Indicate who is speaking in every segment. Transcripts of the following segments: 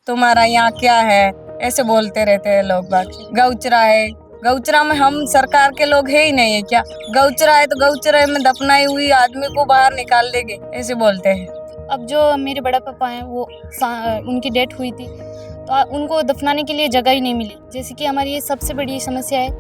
Speaker 1: तुम्हारा यहाँ क्या है, ऐसे बोलते रहते हैं लोग बाग। गौचरा है, गौचरा में हम सरकार के लोग है ही नहीं है क्या? गौचरा है तो गौचरा में दफनाई हुई आदमी को बाहर निकाल देंगे, ऐसे बोलते हैं।
Speaker 2: अब जो मेरे बड़ा पापा हैं वो उनकी डेथ हुई थी तो उनको दफनाने के लिए जगह ही नहीं मिली, जैसे कि हमारी ये सबसे बड़ी समस्या है।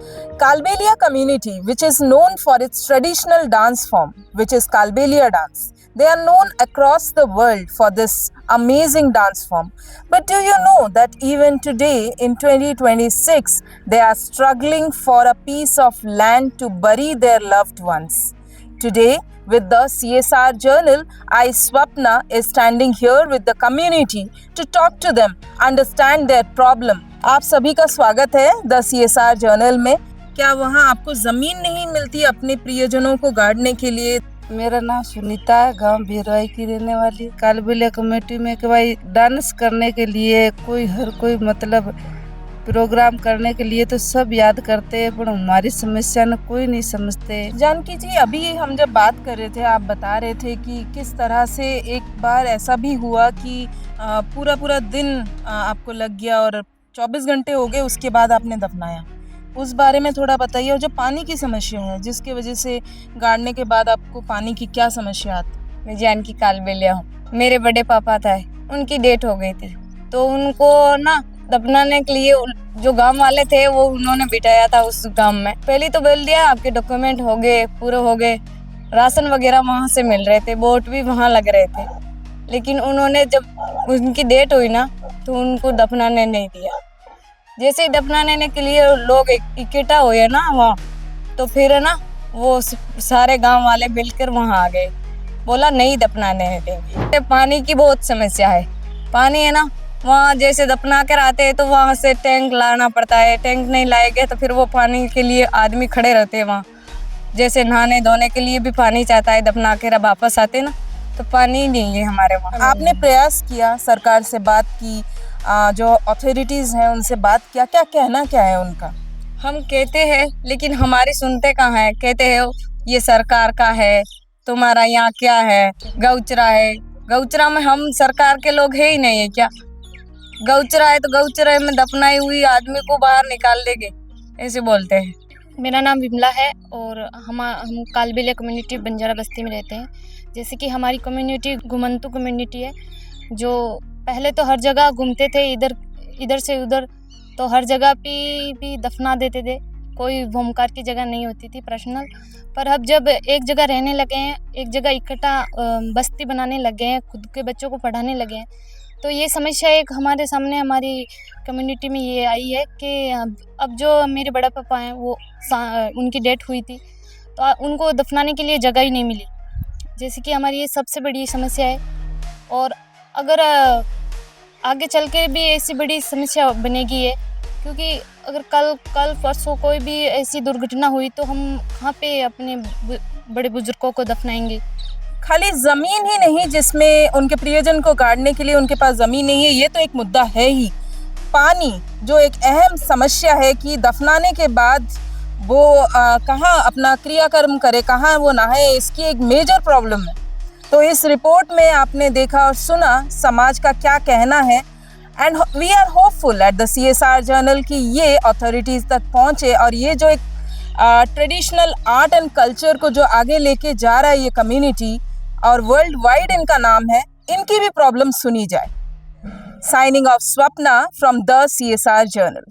Speaker 3: Kalbelia community, which is known for its traditional dance form, which is Kalbelia dance. They are known across the world for this amazing dance form. But do you know that even today in 2026, they are struggling for a piece of land to bury their loved ones? Today, with the CSR Journal, I, Swapna, is standing here with the community to talk to them, understand their problem. आप सभी का स्वागत है the CSR journal में। क्या वहाँ आपको जमीन नहीं मिलती अपने प्रियजनों को गाड़ने के लिए?
Speaker 4: मेरा नाम सुनीता है, गांव बिरवाई की रहने वाली। कालबेलिया कमेटी में कि भाई डांस करने के लिए हर कोई मतलब प्रोग्राम करने के लिए तो सब याद करते हैं, पर हमारी समस्या न कोई नहीं समझते।
Speaker 3: जानकी जी, अभी हम जब बात कर रहे थे, आप बता रहे थे कि किस तरह से एक बार ऐसा भी हुआ कि पूरा दिन आपको लग गया और 24 घंटे हो गए, उसके बाद आपने दफनाया। उस बारे में थोड़ा बताइए। और जो पानी की समस्या है, जिसके वजह से गाड़ने के बाद आपको पानी की क्या समस्या आती?
Speaker 1: मैं जानकी कालबेलिया हूँ। मेरे बड़े पापा थे, उनकी डेथ हो गई थी, तो उनको ना दफनाने के लिए जो गांव वाले थे वो उन्होंने बिठाया था उस गांव में। पहले तो बोल दिया आपके डॉक्यूमेंट हो गए, पूरे हो गए, राशन वगैरह वहाँ से मिल रहे थे, बोट भी वहाँ लग रहे थे, लेकिन उन्होंने जब उनकी डेथ हुई ना तो उनको दफनाने नहीं दिया। जैसे ही दफनाने के लिए लोग इकट्ठा हुए ना वहाँ, तो फिर है ना वो सारे गांव वाले मिलकर वहाँ आ गए, बोला नहीं दफनाने देंगे। पानी की बहुत समस्या है। पानी है ना वहाँ जैसे दफना कर आते हैं तो वहाँ से टैंक लाना पड़ता है, टैंक नहीं लाएंगे तो फिर वो पानी के लिए आदमी खड़े रहते हैं वहाँ। जैसे नहाने धोने के लिए भी पानी चाहता है, दफना कर वापस आते ना तो पानी नहीं है हमारे वहाँ।
Speaker 3: आपने प्रयास किया, सरकार से बात की, जो अथॉरिटीज़ हैं उनसे बात किया, क्या कहना क्या है उनका?
Speaker 1: हम कहते हैं लेकिन हमारी सुनते कहाँ है। कहते हैं ये सरकार का है, तुम्हारा यहाँ क्या है, गौचरा है, गौचरा में हम सरकार के लोग है ही नहीं है क्या? गौचरा है तो गौचरा में दफनाई हुई आदमी को बाहर निकाल देंगे, ऐसे बोलते हैं।
Speaker 2: मेरा नाम विमला है और हम कालबेलिया कम्युनिटी बंजारा बस्ती में रहते हैं। जैसे कि हमारी कम्युनिटी घुमंतु कम्युनिटी है, जो पहले तो हर जगह घूमते थे, इधर से उधर, तो हर जगह पे भी दफना देते थे, कोई होमकार की जगह नहीं होती थी पर्सनल। पर अब जब एक जगह रहने लगे हैं, एक जगह इकट्ठा बस्ती बनाने लगे हैं, खुद के बच्चों को पढ़ाने लगे हैं, तो ये समस्या एक हमारे सामने हमारी कम्युनिटी में ये आई है कि अब जो मेरे बड़ा पापा हैं वो उनकी डेथ हुई थी तो उनको दफनाने के लिए जगह ही नहीं मिली, जैसे कि हमारी ये सबसे बड़ी समस्या है। और अगर आगे चल के भी ऐसी बड़ी समस्या बनेगी है, क्योंकि अगर कल परसों कोई भी ऐसी दुर्घटना हुई तो हम कहाँ पे अपने बड़े बुजुर्गों को दफनाएंगे?
Speaker 3: खाली जमीन ही नहीं जिसमें उनके प्रियजन को गाड़ने के लिए उनके पास जमीन नहीं है, ये तो एक मुद्दा है ही। पानी जो एक अहम समस्या है कि दफनाने के बाद वो कहाँ अपना क्रियाकर्म करे, कहाँ वो नहाए, इसकी एक मेजर प्रॉब्लम है। तो इस रिपोर्ट में आपने देखा और सुना समाज का क्या कहना है, and we are hopeful at the CSR journal कि ये अथॉरिटीज़ तक पहुँचे और ये जो एक ट्रेडिशनल आर्ट एंड कल्चर को जो आगे लेके जा रहा है ये कम्युनिटी, और वर्ल्ड वाइड इनका नाम है, इनकी भी प्रॉब्लम सुनी जाए। Signing off, Swapna from the CSR journal.